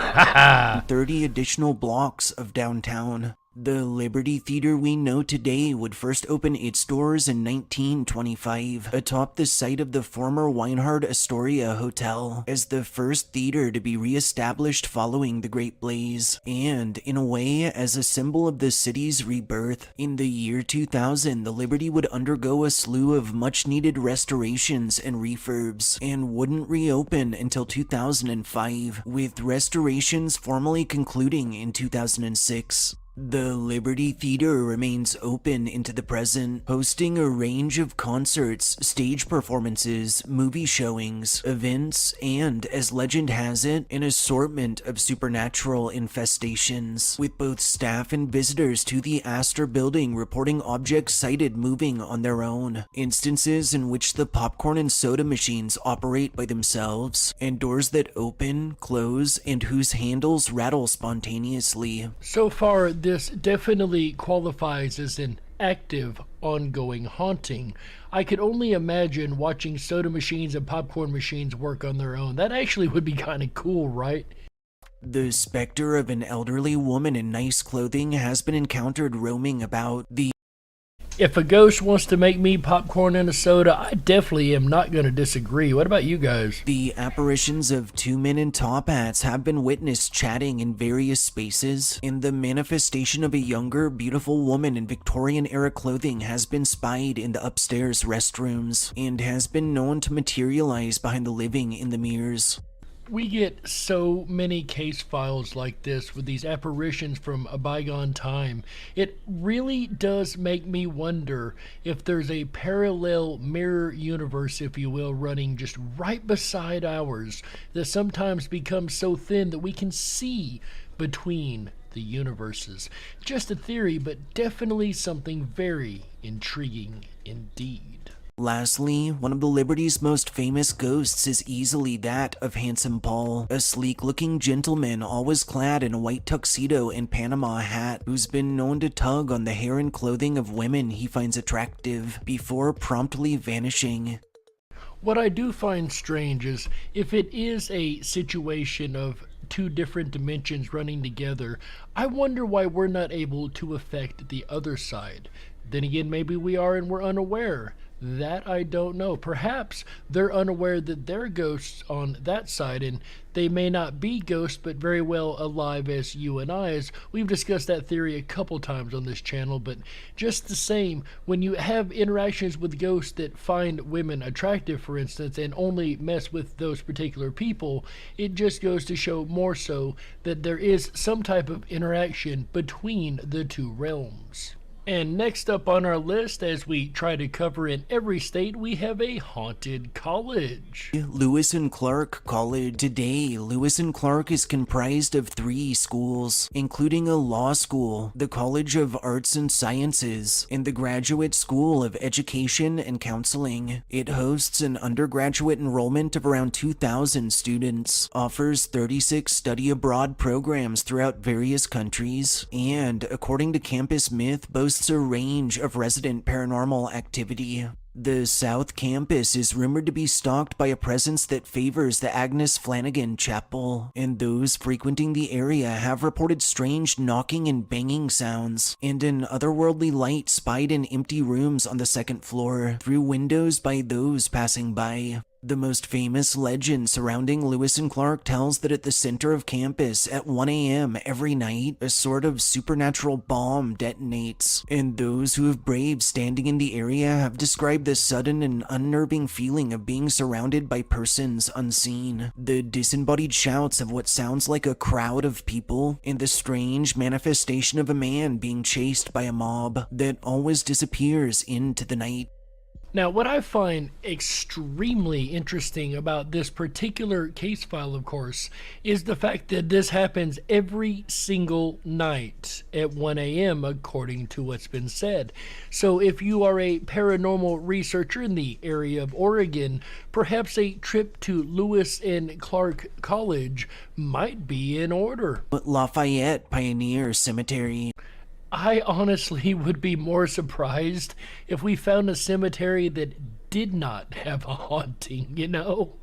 30 additional blocks of downtown. The Liberty Theater we know today would first open its doors in 1925, atop the site of the former Weinhard Astoria Hotel, as the first theater to be re-established following the Great Blaze, and, in a way, as a symbol of the city's rebirth. In the year 2000, the Liberty would undergo a slew of much-needed restorations and refurbs, and wouldn't reopen until 2005, with restorations formally concluding in 2006. The Liberty Theater remains open into the present, hosting a range of concerts, stage performances, movie showings, events, and, as legend has it, an assortment of supernatural infestations, with both staff and visitors to the Astor Building reporting objects sighted moving on their own, instances in which the popcorn and soda machines operate by themselves, and doors that open, close, and whose handles rattle spontaneously. So far, this definitely qualifies as an active, ongoing haunting. I could only imagine watching soda machines and popcorn machines work on their own. That actually would be kind of cool, right? The specter of an elderly woman in nice clothing has been encountered roaming about the... If a ghost wants to make me popcorn and a soda, I definitely am not going to disagree. What about you guys? The apparitions of two men in top hats have been witnessed chatting in various spaces, and the manifestation of a younger, beautiful woman in Victorian-era clothing has been spied in the upstairs restrooms, and has been known to materialize behind the living in the mirrors. We get so many case files like this with these apparitions from a bygone time. It really does make me wonder if there's a parallel mirror universe, if you will, running just right beside ours that sometimes becomes so thin that we can see between the universes. Just a theory, but definitely something very intriguing indeed. Lastly, one of the Liberty's most famous ghosts is easily that of Handsome Paul, a sleek-looking gentleman always clad in a white tuxedo and Panama hat, who's been known to tug on the hair and clothing of women he finds attractive, before promptly vanishing. What I do find strange is if it is a situation of two different dimensions running together, I wonder why we're not able to affect the other side. Then again, maybe we are and we're unaware. That I don't know. Perhaps they're unaware that they're ghosts on that side, and they may not be ghosts, but very well alive as you and I, as we've discussed that theory a couple times on this channel. But just the same, when you have interactions with ghosts that find women attractive, for instance, and only mess with those particular people, it just goes to show more so that there is some type of interaction between the two realms. And next up on our list, as we try to cover in every state, we have a haunted college. Lewis and Clark College. Today, Lewis and Clark is comprised of 3 schools, including a law school, the College of Arts and Sciences, and the Graduate School of Education and Counseling. It hosts an undergraduate enrollment of around 2,000 students, offers 36 study abroad programs throughout various countries, and, according to Campus Myth, boasts a range of resident paranormal activity. The South Campus is rumored to be stalked by a presence that favors the Agnes Flanagan Chapel, and those frequenting the area have reported strange knocking and banging sounds, and an otherworldly light spied in empty rooms on the 2nd floor through windows by those passing by. The most famous legend surrounding Lewis and Clark tells that at the center of campus at 1 a.m. every night, a sort of supernatural bomb detonates, and those who have braved standing in the area have described the sudden and unnerving feeling of being surrounded by persons unseen, the disembodied shouts of what sounds like a crowd of people, and the strange manifestation of a man being chased by a mob that always disappears into the night. Now, what I find extremely interesting about this particular case file, of course, is the fact that this happens every single night at 1 a.m., according to what's been said. So if you are a paranormal researcher in the area of Oregon, perhaps a trip to Lewis and Clark College might be in order. Lafayette Pioneer Cemetery. I honestly would be more surprised if we found a cemetery that did not have a haunting, you know?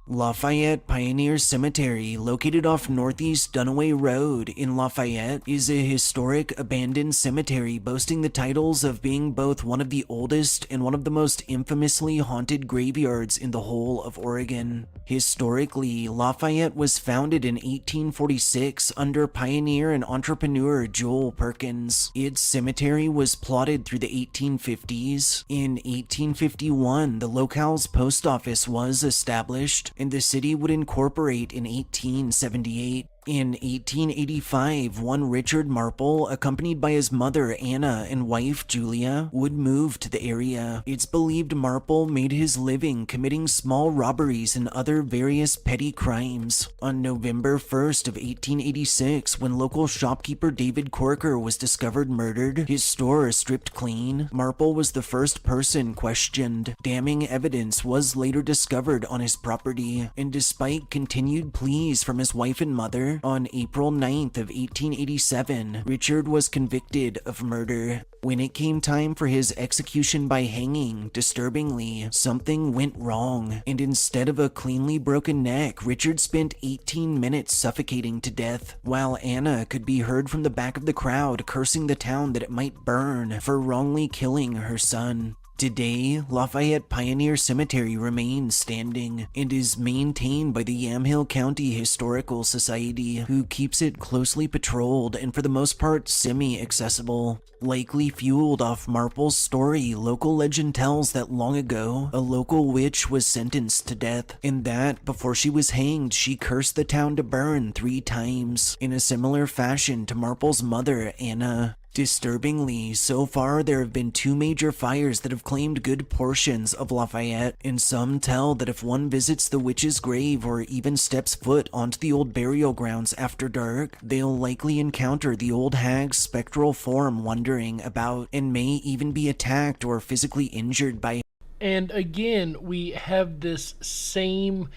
Lafayette Pioneer Cemetery, located off Northeast Dunaway Road in Lafayette, is a historic abandoned cemetery boasting the titles of being both one of the oldest and one of the most infamously haunted graveyards in the whole of Oregon. Historically, Lafayette was founded in 1846 under pioneer and entrepreneur Joel Perkins. Its cemetery was plotted through the 1850s. In 1851, the locale's post office was established, and the city would incorporate in 1878. In 1885, one Richard Marple, accompanied by his mother Anna and wife Julia, would move to the area. It's believed Marple made his living committing small robberies and other various petty crimes. On November 1st of 1886, when local shopkeeper David Corker was discovered murdered, his store stripped clean, Marple was the first person questioned. Damning evidence was later discovered on his property, and despite continued pleas from his wife and mother, on April 9th of 1887, Richard was convicted of murder. When it came time for his execution by hanging, disturbingly, something went wrong, and instead of a cleanly broken neck, Richard spent 18 minutes suffocating to death, while Anna could be heard from the back of the crowd cursing the town that it might burn for wrongly killing her son. Today, Lafayette Pioneer Cemetery remains standing and is maintained by the Yamhill County Historical Society, who keeps it closely patrolled and for the most part semi-accessible. Likely fueled off Marple's story, local legend tells that long ago, a local witch was sentenced to death, and that, before she was hanged, she cursed the town to burn 3 times, in a similar fashion to Marple's mother, Anna. Disturbingly, so far there have been 2 major fires that have claimed good portions of Lafayette, and some tell that if one visits the witch's grave or even steps foot onto the old burial grounds after dark, they'll likely encounter the old hag's spectral form wandering about, and may even be attacked or physically injured by. And again, we have this same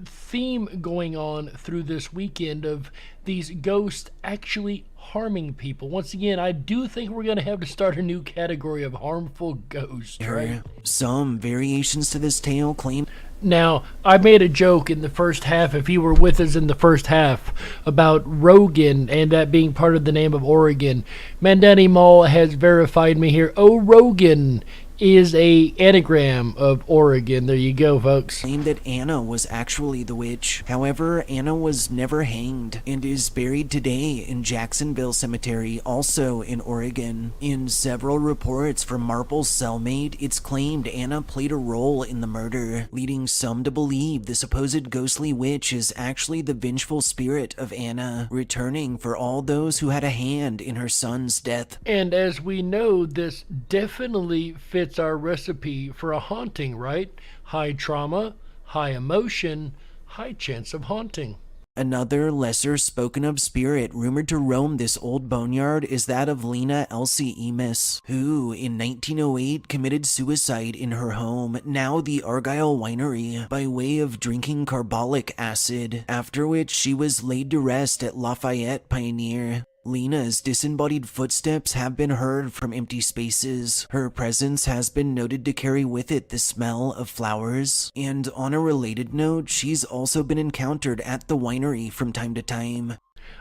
theme going on through this weekend of these ghosts actually harming people. Once again, I do think we're going to have to start a new category of harmful ghosts, right? Some variations to this tale claim. Now, I made a joke in the first half, if you were with us in the first half, about Rogan and that being part of the name of Oregon. Mandani Mall has verified me here. Oh, Rogan is a anagram of Oregon. There you go, folks. Claimed that Anna was actually the witch. However, Anna was never hanged and is buried today in Jacksonville Cemetery, also in Oregon. In several reports from Marple's cellmate, it's claimed Anna played a role in the murder, leading some to believe the supposed ghostly witch is actually the vengeful spirit of Anna, returning for all those who had a hand in her son's death. And as we know, this definitely fits our recipe for a haunting, right? High trauma, high emotion, high chance of haunting. Another lesser spoken of spirit rumored to roam this old boneyard is that of Lena Elsie Emis, who in 1908 committed suicide in her home, now the Argyle Winery, by way of drinking carbolic acid, after which she was laid to rest at Lafayette, Pioneer. Lena's disembodied footsteps have been heard from empty spaces. Her presence has been noted to carry with it the smell of flowers. And on a related note, she's also been encountered at the winery from time to time.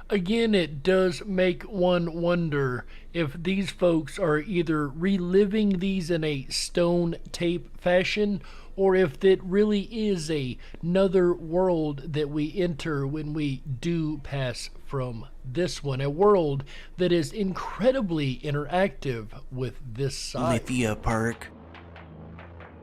Again, it does make one wonder if these folks are either reliving these in a stone tape fashion, or if it really is another world that we enter when we do pass from this one, a world that is incredibly interactive with this side. Lithia Park.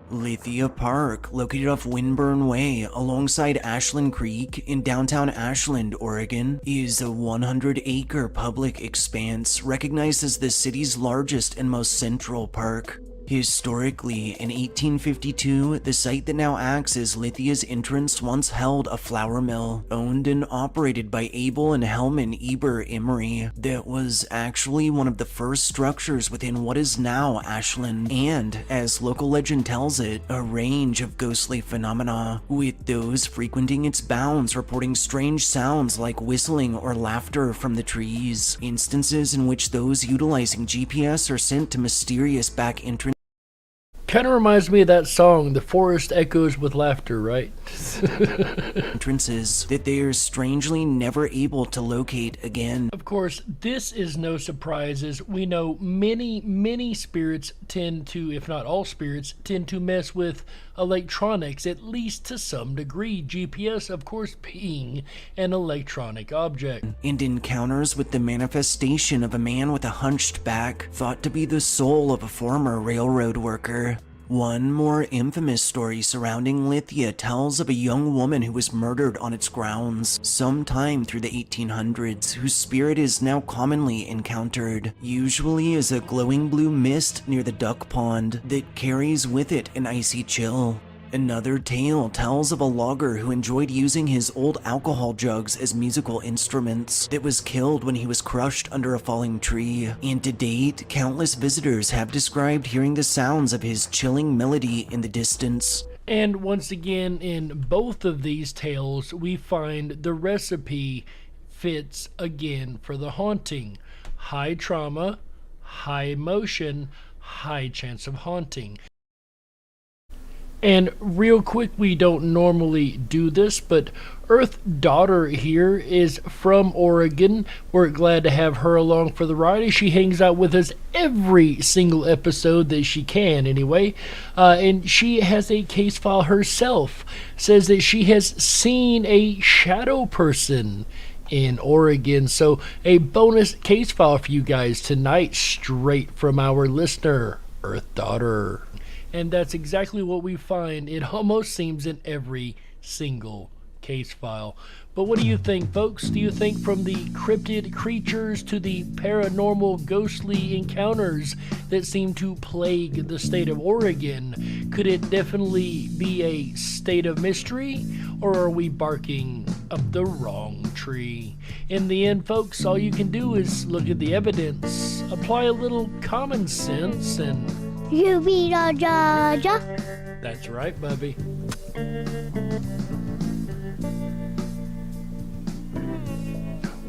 Lithia Park, located off Winburn Way alongside Ashland Creek in downtown Ashland, Oregon, is a 100-acre public expanse recognized as the city's largest and most central park. Historically, in 1852, the site that now acts as Lithia's entrance once held a flour mill, owned and operated by Abel and Helman Eber Emery, that was actually one of the first structures within what is now Ashland, and, as local legend tells it, a range of ghostly phenomena, with those frequenting its bounds reporting strange sounds like whistling or laughter from the trees, instances in which those utilizing GPS are sent to mysterious back entrances. Kind of reminds me of that song, The Forest Echoes with Laughter, right? Entrances that they are strangely never able to locate again. Of course, this is no surprise, as we know many spirits tend to, if not all spirits, tend to mess with electronics, at least to some degree. GPS, of course, being an electronic object. And encounters with the manifestation of a man with a hunched back, thought to be the soul of a former railroad worker. One more infamous story surrounding Lithia tells of a young woman who was murdered on its grounds sometime through the 1800s, whose spirit is now commonly encountered, usually as a glowing blue mist near the duck pond that carries with it an icy chill. Another tale tells of a logger who enjoyed using his old alcohol jugs as musical instruments that was killed when he was crushed under a falling tree. And to date, countless visitors have described hearing the sounds of his chilling melody in the distance. And once again, in both of these tales, we find the recipe fits again for the haunting. High trauma, high emotion, high chance of haunting. And real quick, we don't normally do this, but Earth Daughter here is from Oregon. We're glad to have her along for the ride. She hangs out with us every single episode that she can, anyway. And she has a case file herself. Says that she has seen a shadow person in Oregon. So a bonus case file for you guys tonight, straight from our listener, Earth Daughter. And that's exactly what we find. It almost seems in every single case file. But what do you think, folks? Do you think from the cryptid creatures to the paranormal ghostly encounters that seem to plague the state of Oregon, could it definitely be a state of mystery? Or are we barking up the wrong tree? In the end, folks, all you can do is look at the evidence, apply a little common sense, and you be the judge. That's right, Bubby.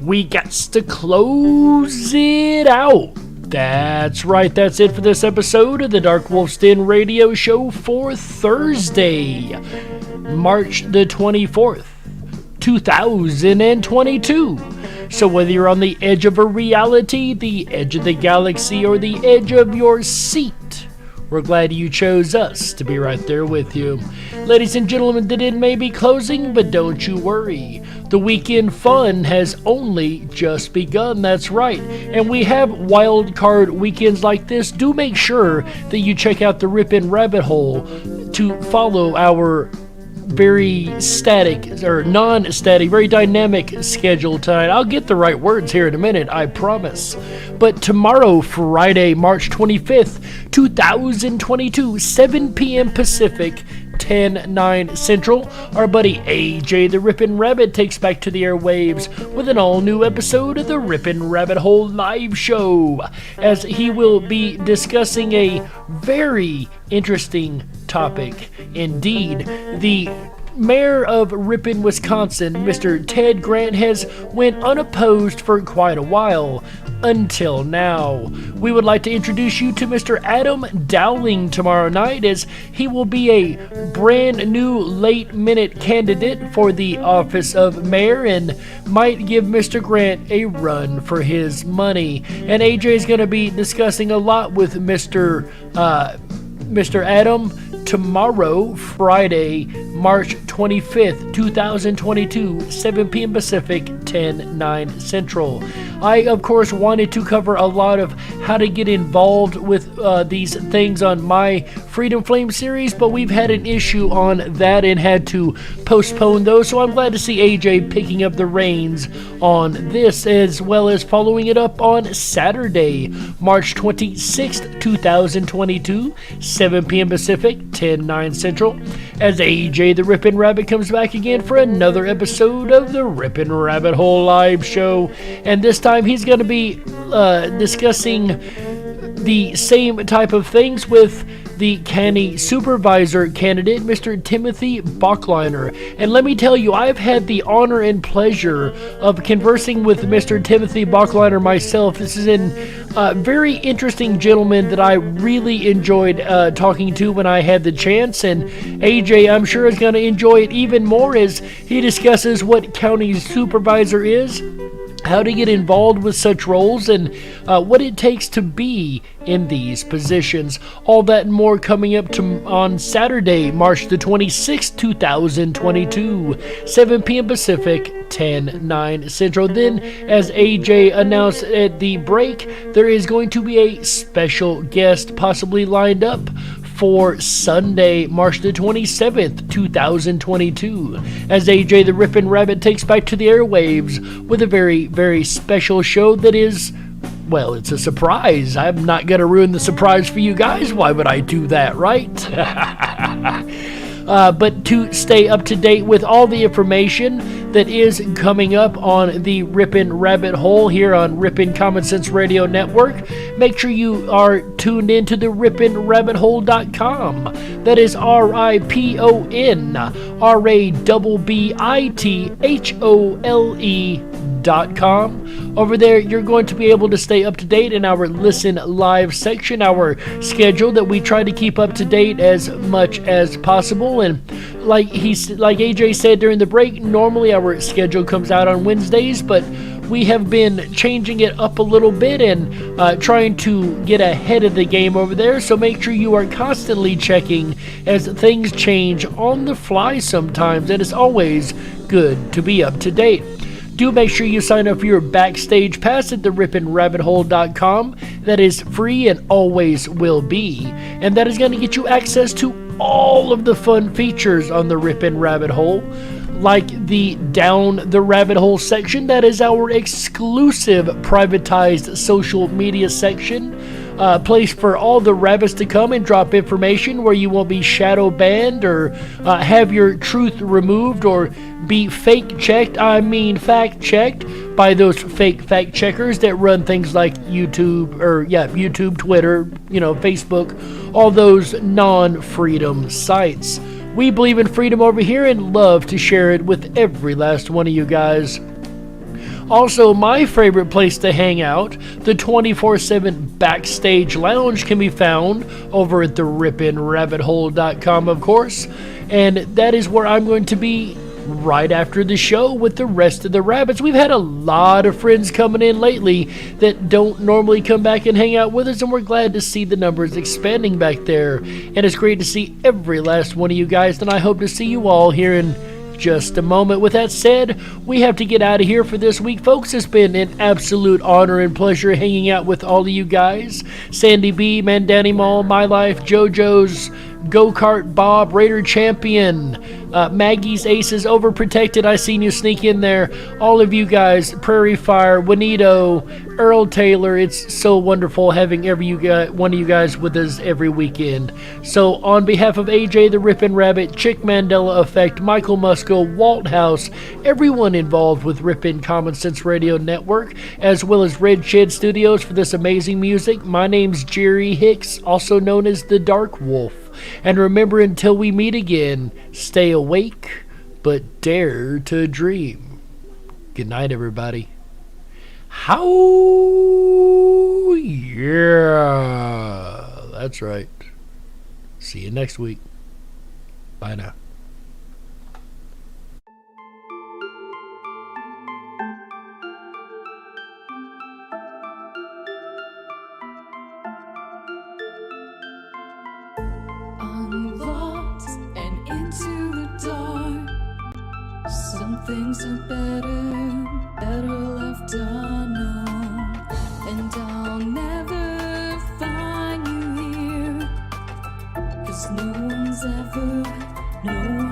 We got to close it out That's right, that's it for this episode of the Darkwolf's Den Radio Show for Thursday, March the 24th, 2022. So whether you're on the edge of a reality, the edge of the galaxy, or the edge of your seat, we're glad you chose us to be right there with you. Ladies and gentlemen, the den may be closing, but don't you worry. The weekend fun has only just begun, that's right. And we have wild card weekends like this. Do make sure that you check out the Rip'n Rabbit Hole to follow our very static, or non-static, very dynamic schedule tonight. I'll get the right words here in a minute, I promise. But tomorrow, Friday, March 25th, 2022, 7 p.m. Pacific, 10/9 Central, our buddy AJ the Rip'n Rabbit takes back to the airwaves with an all-new episode of the Rip'n Rabbit Hole live show, as he will be discussing a very interesting topic indeed. The Mayor of Ripon, Wisconsin, Mr. Ted Grant, has went unopposed for quite a while, until now. We would like to introduce you to Mr. Adam Dowling tomorrow night, as he will be a brand new late-minute candidate for the office of mayor and might give Mr. Grant a run for his money. And AJ is going to be discussing a lot with Mr. Adam tomorrow, Friday, March 25th, 2022, 7 p.m. Pacific, 10/9 Central. I, of course, wanted to cover a lot of how to get involved with these things on my Freedom Flame series, but we've had an issue on that and had to postpone those, so I'm glad to see AJ picking up the reins on this, as well as following it up on Saturday, March 26th, 2022, 7 p.m. Pacific, 10/9 Central, as AJ the Rip'n Rabbit comes back again for another episode of the Rip'n Rabbit Hole live show. And this time he's going to be discussing the same type of things with the county supervisor candidate, Mr. Timothy Bockliner. And let me tell you, I've had the honor and pleasure of conversing with Mr. Timothy Bockliner myself. This is a very interesting gentleman that I really enjoyed talking to when I had the chance, and AJ, I'm sure, is going to enjoy it even more as he discusses what county supervisor is, how to get involved with such roles, and what it takes to be in these positions. All that and more coming up on Saturday, March the 26th, 2022, 7 p.m. Pacific, 10/9 Central. Then, as AJ announced at the break, there is going to be a special guest possibly lined up for Sunday, March the 27th, 2022, as AJ the Rip'n Rabbit takes back to the airwaves with a very, very special show that is, well, it's a surprise. I'm not going to ruin the surprise for you guys. Why would I do that, right? But to stay up to date with all the information that is coming up on the Rip'n Rabbit Hole here on Rip'n Common Sense Radio Network, make sure you are tuned in to the RipNRabbitHole.com. That is RIPONRABBITHOLE.com. Over there, you're going to be able to stay up to date in our Listen Live section, our schedule that we try to keep up to date as much as possible. And like AJ said during the break, normally our schedule comes out on Wednesdays, but we have been changing it up a little bit and trying to get ahead of the game over there. So make sure you are constantly checking as things change on the fly sometimes, and it's always good to be up to date. Do make sure you sign up for your backstage pass at the RipNRabbitHole.com. That is free and always will be. And that is going to get you access to all of the fun features on the Rip'n Rabbit Hole, like the Down the Rabbit Hole section. That is our exclusive privatized social media section. Place for all the rabbits to come and drop information where you won't be shadow banned or have your truth removed or be fact checked, by those fake fact checkers that run things like YouTube, Twitter, Facebook, all those non-freedom sites. We believe in freedom over here and love to share it with every last one of you guys. Also, my favorite place to hang out, the 24/7 Backstage Lounge, can be found over at the ripinrabbithole.com, of course. And that is where I'm going to be right after the show with the rest of the rabbits. We've had a lot of friends coming in lately that don't normally come back and hang out with us, and we're glad to see the numbers expanding back there. And it's great to see every last one of you guys, and I hope to see you all here in just a moment. With that said, we have to get out of here for this week, folks. It's been an absolute honor and pleasure hanging out with all of you guys. Sandy B, Mandani Mall, My Life, JoJo's, Go-Kart Bob, Raider Champion, Maggie's Aces, Overprotected, I seen you sneak in there. All of you guys, Prairie Fire, Juanito, Earl Taylor. It's so wonderful having one of you guys with us every weekend. So on behalf of AJ the Rippin' Rabbit, Chick Mandela Effect, Michael Musco, Walt House, everyone involved with Rippin' Common Sense Radio Network, as well as Red Shed Studios for this amazing music, my name's Jerry Hicks, also known as the Dark Wolf. And remember, until we meet again, stay awake, but dare to dream. Good night, everybody. How? Yeah. That's right. See you next week. Bye now. Some things are better left unknown. And I'll never find you here, 'cause no one's ever home.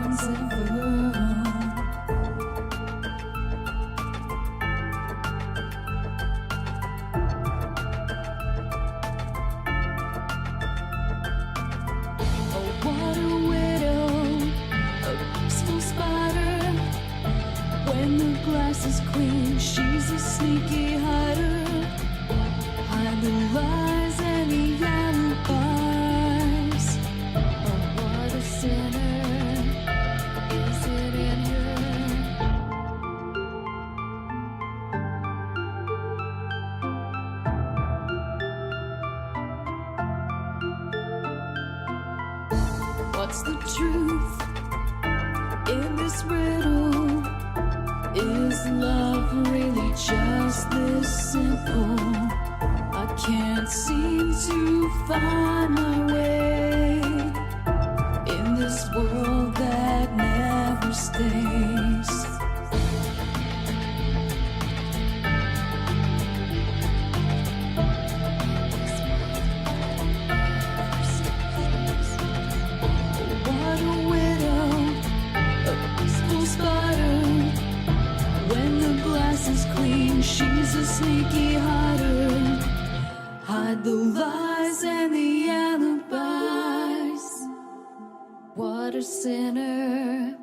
Oh, what a widow, a peaceful spider. When the glass is clean, she's a sneaky hider. Hide the lies and the alibis. Oh, what a sinner. Is it in her? What's the truth in this riddle? Is love really just this simple? I can't seem to find my way in this world that never stays. What a widow, a peaceful spider. When the glass is clean, she's a sneaky hider. Hide the lies and the alibis. What a sinner.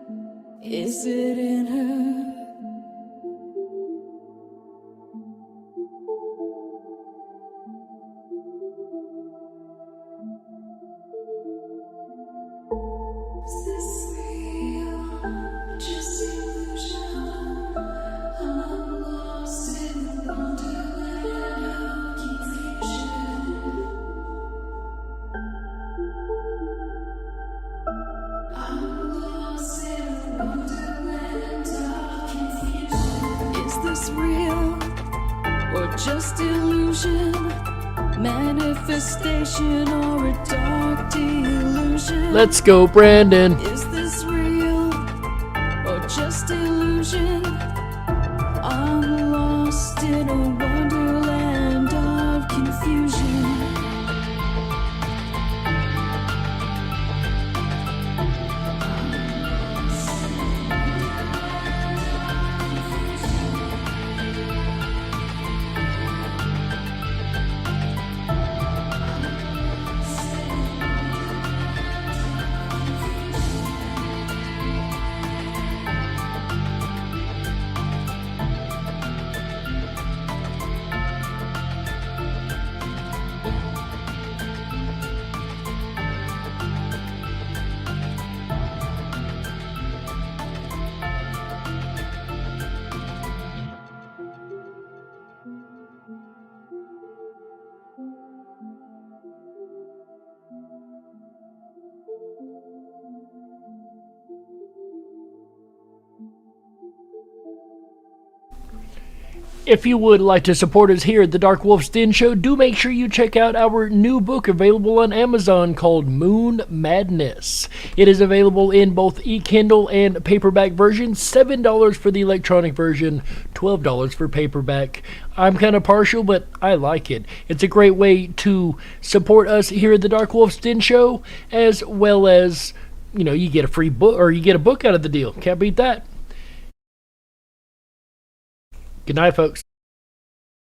Is it in her? Is this real? Just illusion? I'm lost in the wonderland of confusion. I'm lost in the wonderland of confusion. Is this real or just illusion? Manifestation or a dark delusion? Let's go, Brandon. Is this real or just illusion? I'm lost in a wonderland of confusion. If you would like to support us here at the Darkwolf's Den Show, do make sure you check out our new book available on Amazon called Moon Madness. It is available in both e-Kindle and paperback versions, $7 for the electronic version, $12 for paperback. I'm kind of partial, but I like it. It's a great way to support us here at the Darkwolf's Den Show, as well as, you get a free book, or you get a book out of the deal. Can't beat that. Good night, folks.